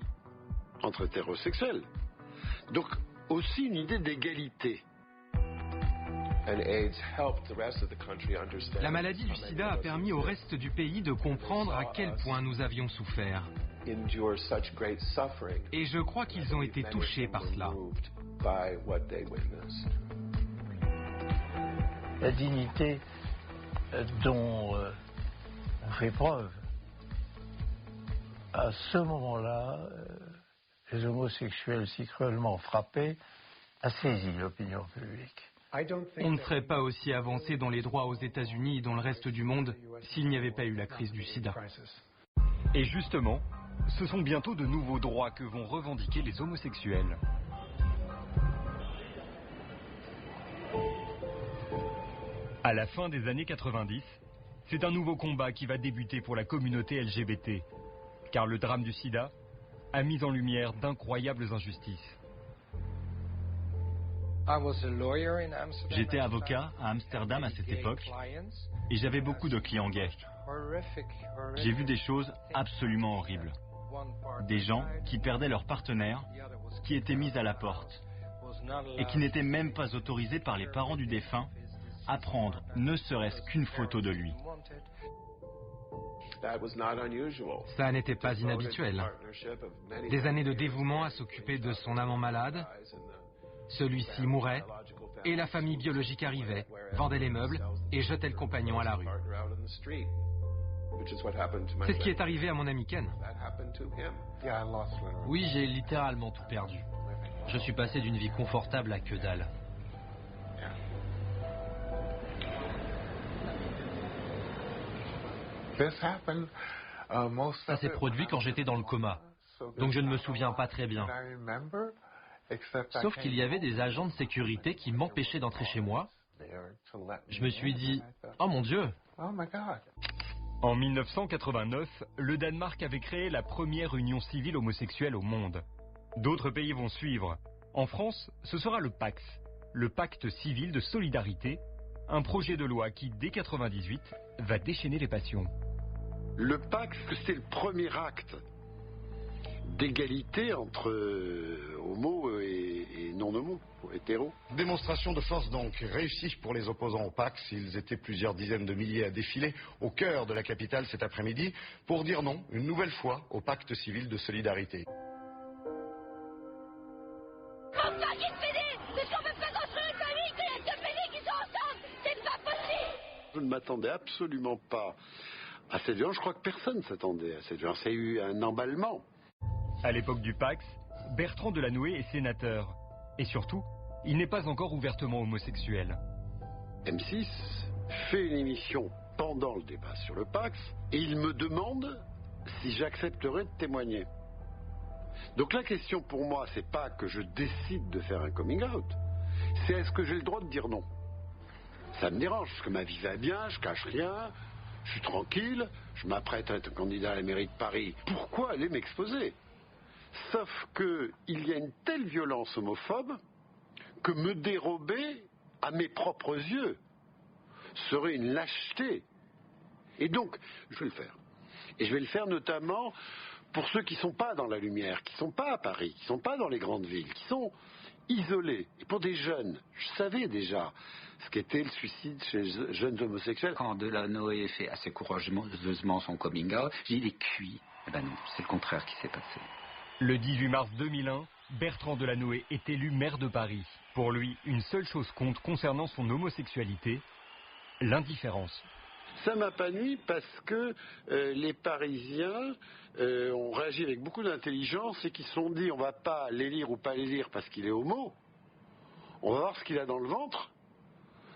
entre hétérosexuels. Donc aussi une idée d'égalité. La maladie du sida a permis au reste du pays de comprendre à quel point nous avions souffert. Et je crois qu'ils ont été touchés par cela. La dignité dont on fait preuve. À ce moment-là, les homosexuels si cruellement frappés a saisi l'opinion publique. On ne serait pas aussi avancé dans les droits aux États-Unis et dans le reste du monde s'il n'y avait pas eu la crise du sida. Et justement, ce sont bientôt de nouveaux droits que vont revendiquer les homosexuels. À la fin des années 90, c'est un nouveau combat qui va débuter pour la communauté LGBT, car le drame du sida a mis en lumière d'incroyables injustices. J'étais avocat à Amsterdam à cette époque et j'avais beaucoup de clients gays. J'ai vu des choses absolument horribles. Des gens qui perdaient leur partenaire, qui étaient mis à la porte et qui n'étaient même pas autorisés par les parents du défunt à prendre ne serait-ce qu'une photo de lui. Ça n'était pas inhabituel. Des années de dévouement à s'occuper de son amant malade. Celui-ci mourait et la famille biologique arrivait, vendait les meubles et jetait le compagnon à la rue. C'est ce qui est arrivé à mon ami Ken. Oui, j'ai littéralement tout perdu. Je suis passé d'une vie confortable à que dalle. Ça s'est produit quand j'étais dans le coma, donc je ne me souviens pas très bien. Sauf qu'il y avait des agents de sécurité qui m'empêchaient d'entrer chez moi. Je me suis dit, oh mon Dieu! En 1989, le Danemark avait créé la première union civile homosexuelle au monde. D'autres pays vont suivre. En France, ce sera le PACS, le Pacte civil de solidarité, un projet de loi qui, dès 1998, va déchaîner les passions. Le PACS, c'est le premier acte d'égalité entre homos et non-homos, hétéros. Démonstration de force donc réussie pour les opposants au PACS. Ils étaient plusieurs dizaines de milliers à défiler au cœur de la capitale cet après-midi pour dire non, une nouvelle fois, au pacte civil de solidarité. Je ne m'attendais absolument pas à cette violence. Je crois que personne ne s'attendait à cette violence. Il y a eu un emballement. À l'époque du PACS, Bertrand Delanoë est sénateur. Et surtout, il n'est pas encore ouvertement homosexuel. M6 fait une émission pendant le débat sur le PACS et il me demande si j'accepterais de témoigner. Donc la question pour moi, c'est pas que je décide de faire un coming out, c'est est-ce que j'ai le droit de dire non. Ça me dérange, parce que ma vie va bien, je cache rien, je suis tranquille, je m'apprête à être candidat à la mairie de Paris. Pourquoi aller m'exposer ? Sauf qu'il y a une telle violence homophobe que me dérober à mes propres yeux serait une lâcheté. Et donc, je vais le faire. Et je vais le faire notamment pour ceux qui ne sont pas dans la lumière, qui ne sont pas à Paris, qui ne sont pas dans les grandes villes, qui sont isolés. Et pour des jeunes, je savais déjà ce qu'était le suicide chez les jeunes homosexuels. Quand Delanoë fait assez courageusement son coming out, j'ai dit il est cuit. Eh ben non, c'est le contraire qui s'est passé. Le 18 mars 2001, Bertrand Delanoë est élu maire de Paris. Pour lui, une seule chose compte concernant son homosexualité, l'indifférence. Ça m'a pas nui parce que les Parisiens ont réagi avec beaucoup d'intelligence et qui se sont dit on va pas l'élire ou pas l'élire parce qu'il est homo. On va voir ce qu'il a dans le ventre,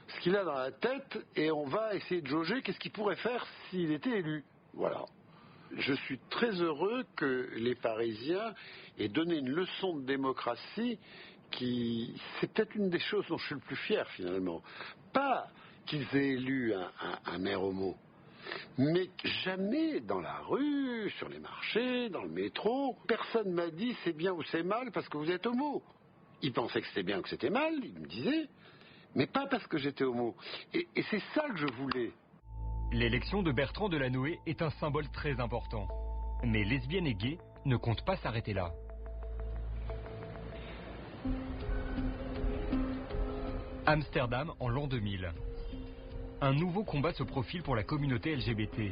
ce qu'il a dans la tête et on va essayer de jauger qu'est-ce qu'il pourrait faire s'il était élu. Voilà. Je suis très heureux que les Parisiens aient donné une leçon de démocratie qui, c'est peut-être une des choses dont je suis le plus fier finalement. Pas qu'ils aient élu un maire homo, mais jamais dans la rue, sur les marchés, dans le métro, personne m'a dit c'est bien ou c'est mal parce que vous êtes homo. Ils pensaient que c'était bien ou que c'était mal, ils me disaient, mais pas parce que j'étais homo. Et c'est ça que je voulais. L'élection de Bertrand Delanoë est un symbole très important. Mais lesbiennes et gays ne comptent pas s'arrêter là. Amsterdam en l'an 2000. Un nouveau combat se profile pour la communauté LGBT.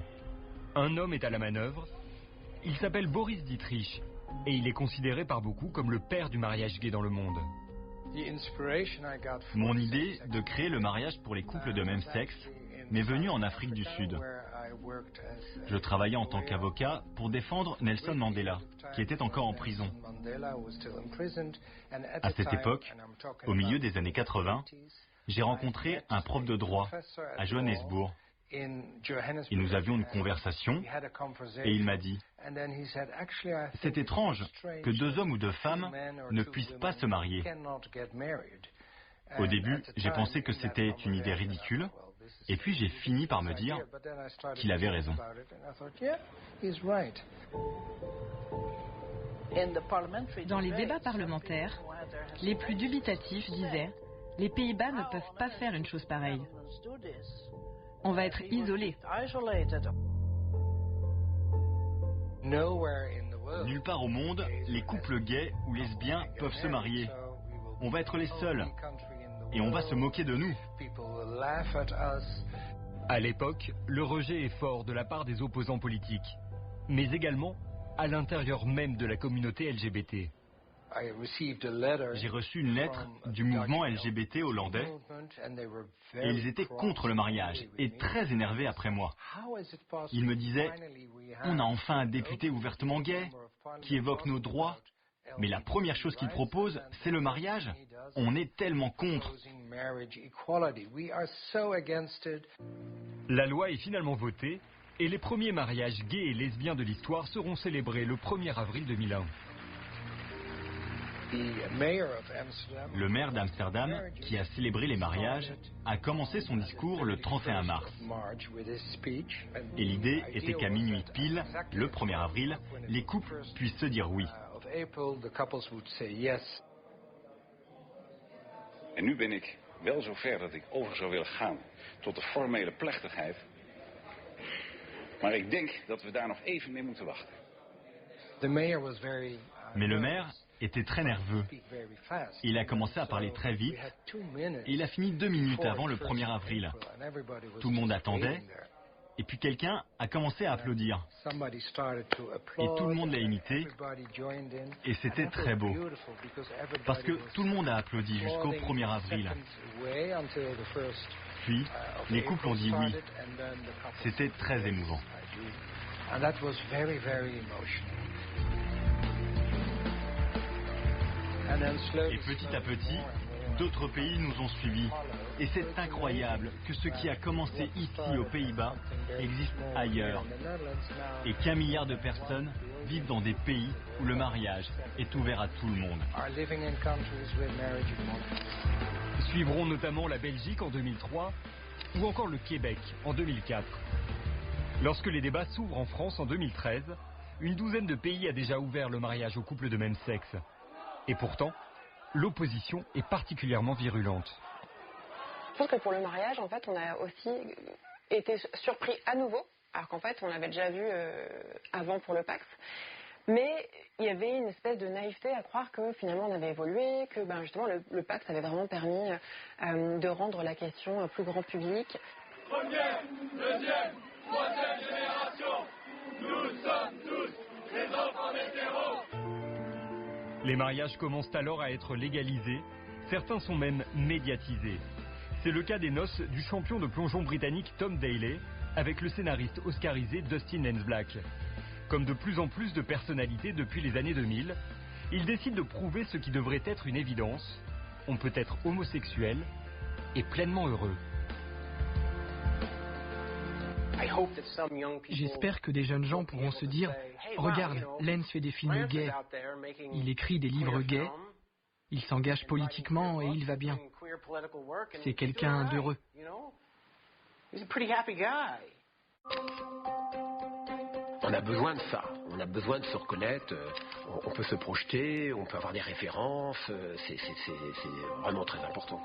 Un homme est à la manœuvre. Il s'appelle Boris Dietrich et il est considéré par beaucoup comme le père du mariage gay dans le monde. Mon idée de créer le mariage pour les couples de même sexe m'est venue en Afrique du Sud. Je travaillais en tant qu'avocat pour défendre Nelson Mandela, qui était encore en prison. À cette époque, au milieu des années 80, j'ai rencontré un prof de droit à Johannesburg. Et nous avions une conversation et il m'a dit « C'est étrange que deux hommes ou deux femmes ne puissent pas se marier. » Au début, j'ai pensé que c'était une idée ridicule. Et puis j'ai fini par me dire qu'il avait raison. Dans les débats parlementaires, les plus dubitatifs disaient « Les Pays-Bas ne peuvent pas faire une chose pareille. On va être isolés. » Nulle part au monde, les couples gays ou lesbiens peuvent se marier. On va être les seuls. Et on va se moquer de nous. À l'époque, le rejet est fort de la part des opposants politiques, mais également à l'intérieur même de la communauté LGBT. J'ai reçu une lettre du mouvement LGBT hollandais et ils étaient contre le mariage et très énervés après moi. Ils me disaient « On a enfin un député ouvertement gay qui évoque nos droits. Mais la première chose qu'il propose, c'est le mariage. On est tellement contre. » La loi est finalement votée et les premiers mariages gays et lesbiens de l'histoire seront célébrés le 1er avril 2001. Le maire d'Amsterdam, qui a célébré les mariages, a commencé son discours le 31 mars. Et l'idée était qu'à minuit pile, le 1er avril, les couples puissent se dire oui. En nu ben ik wel zover dat ik over zou willen gaan tot de formele plechtigheid. Maar ik denk dat we daar nog even mee moeten wachten. Mais le maire était très nerveux. Il a commencé à parler très vite et il a fini 2 minutes avant le 1er avril. Tout le monde attendait et puis quelqu'un a commencé à applaudir. Et tout le monde l'a imité et c'était très beau. Parce que tout le monde a applaudi jusqu'au 1er avril. Puis, les couples ont dit oui. C'était très émouvant. Et petit à petit, d'autres pays nous ont suivis. Et c'est incroyable que ce qui a commencé ici aux Pays-Bas existe ailleurs. Et qu'1 milliard de personnes vivent dans des pays où le mariage est ouvert à tout le monde. Suivront notamment la Belgique en 2003 ou encore le Québec en 2004. Lorsque les débats s'ouvrent en France en 2013, une douzaine de pays a déjà ouvert le mariage aux couples de même sexe. Et pourtant, l'opposition est particulièrement virulente. Je pense que pour le mariage, en fait, on a aussi été surpris à nouveau alors qu'en fait, on l'avait déjà vu avant pour le Pax. Mais il y avait une espèce de naïveté à croire que finalement on avait évolué, que justement le Pax avait vraiment permis de rendre la question plus grand public. Première, deuxième, troisième génération, nous sommes tous les enfants d'hétéros. Les mariages commencent alors à être légalisés, certains sont même médiatisés. C'est le cas des noces du champion de plongeon britannique Tom Daley avec le scénariste oscarisé Dustin Lance-Black. Comme de plus en plus de personnalités depuis les années 2000, il décide de prouver ce qui devrait être une évidence. On peut être homosexuel et pleinement heureux. J'espère que des jeunes gens pourront se dire « Regarde, Lance fait des films gays, il écrit des livres gays, il s'engage politiquement et il va bien. C'est quelqu'un d'heureux. » On a besoin de ça, on a besoin de se reconnaître, on peut se projeter, on peut avoir des références, c'est vraiment très important.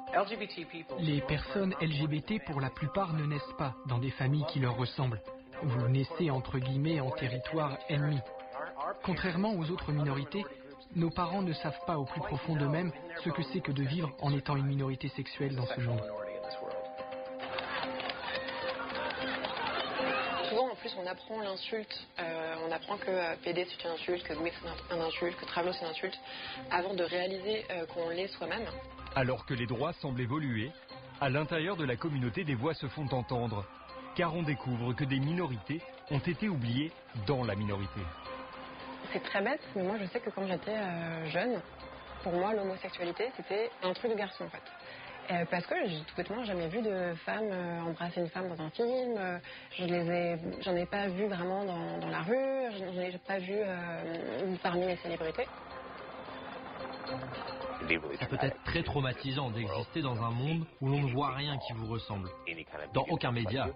Les personnes LGBT pour la plupart ne naissent pas dans des familles qui leur ressemblent. Vous naissez entre guillemets en territoire ennemi. Contrairement aux autres minorités, nos parents ne savent pas au plus profond d'eux-mêmes ce que c'est que de vivre en étant une minorité sexuelle dans ce monde. Souvent, en plus, on apprend l'insulte. On apprend que PD c'est une insulte, que gay c'est une insulte, que travelo c'est une insulte, avant de réaliser qu'on l'est soi-même. Alors que les droits semblent évoluer, à l'intérieur de la communauté, des voix se font entendre, car on découvre que des minorités ont été oubliées dans la minorité. C'est très bête, mais moi je sais que quand j'étais jeune, pour moi l'homosexualité c'était un truc de garçon en fait. Parce que j'ai tout bêtement jamais vu de femme embrasser une femme dans un film, j'en ai pas vu vraiment dans la rue, j'en ai pas vu parmi les célébrités. Ça peut être très traumatisant d'exister dans un monde où l'on ne voit rien qui vous ressemble, dans aucun média.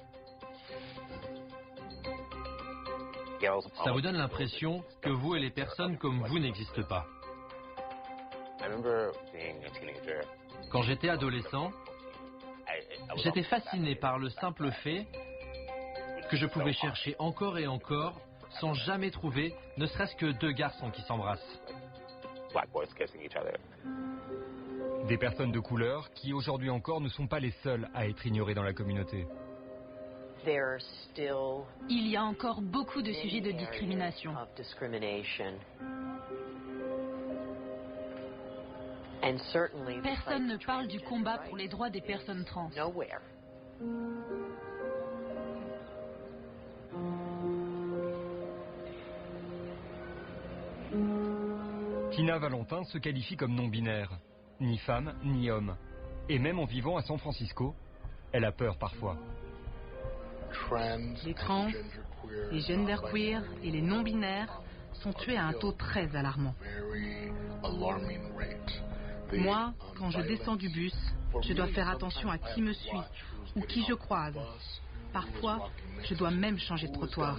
Ça vous donne l'impression que vous et les personnes comme vous n'existent pas. Quand j'étais adolescent, j'étais fasciné par le simple fait que je pouvais chercher encore et encore sans jamais trouver ne serait-ce que deux garçons qui s'embrassent. Des personnes de couleur qui aujourd'hui encore ne sont pas les seules à être ignorées dans la communauté. Il y a encore beaucoup de sujets de discrimination. Personne ne parle du combat pour les droits des personnes trans. Tina Valentin se qualifie comme non-binaire, ni femme ni homme. Et même en vivant à San Francisco, elle a peur parfois. Les trans, les genderqueer et les non-binaires sont tués à un taux très alarmant. Moi, quand je descends du bus, je dois faire attention à qui me suit ou qui je croise. Parfois, je dois même changer de trottoir.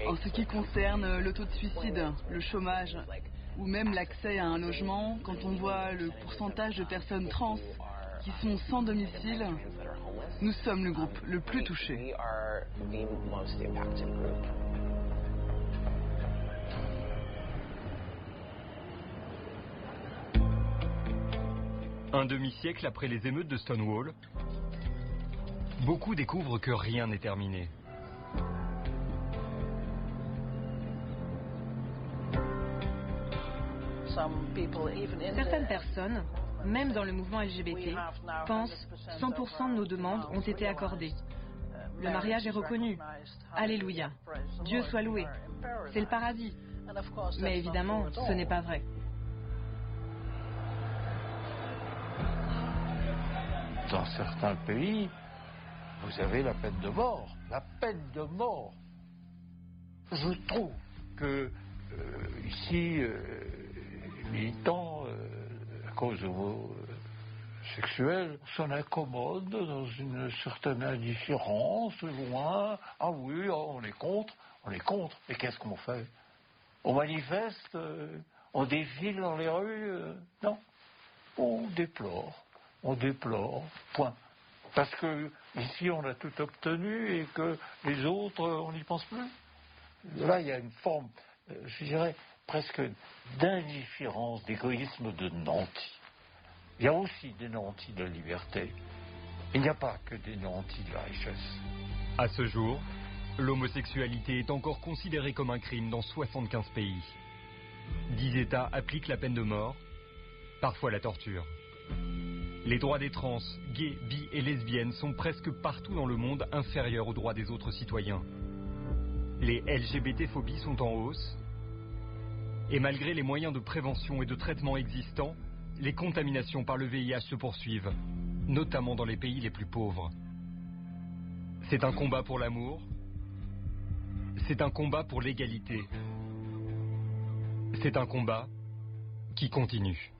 En ce qui concerne le taux de suicide, le chômage ou même l'accès à un logement, quand on voit le pourcentage de personnes trans qui sont sans domicile, nous sommes le groupe le plus touché. Un demi-siècle après les émeutes de Stonewall, beaucoup découvrent que rien n'est terminé. Certaines personnes, même dans le mouvement LGBT, pensent 100% de nos demandes ont été accordées. Le mariage est reconnu. Alléluia. Dieu soit loué. C'est le paradis. Mais évidemment, ce n'est pas vrai. Dans certains pays, vous avez la peine de mort. La peine de mort. Je trouve que ici, militants à cause homosexuels s'en accommodent dans une certaine indifférence, loin. Ah oui, on est contre, on est contre. Et qu'est-ce qu'on fait? On manifeste, On défile dans les rues, non. On déplore, point. Parce que ici on a tout obtenu et que les autres, on n'y pense plus. Là, il y a une forme, je dirais, presque d'indifférence, d'égoïsme de nantis. Il y a aussi des nantis de la liberté. Il n'y a pas que des nantis de la richesse. À ce jour, l'homosexualité est encore considérée comme un crime dans 75 pays. 10 États appliquent la peine de mort, parfois la torture. Les droits des trans, gays, bi et lesbiennes sont presque partout dans le monde inférieurs aux droits des autres citoyens. Les LGBT-phobies sont en hausse. Et malgré les moyens de prévention et de traitement existants, les contaminations par le VIH se poursuivent, notamment dans les pays les plus pauvres. C'est un combat pour l'amour. C'est un combat pour l'égalité. C'est un combat qui continue.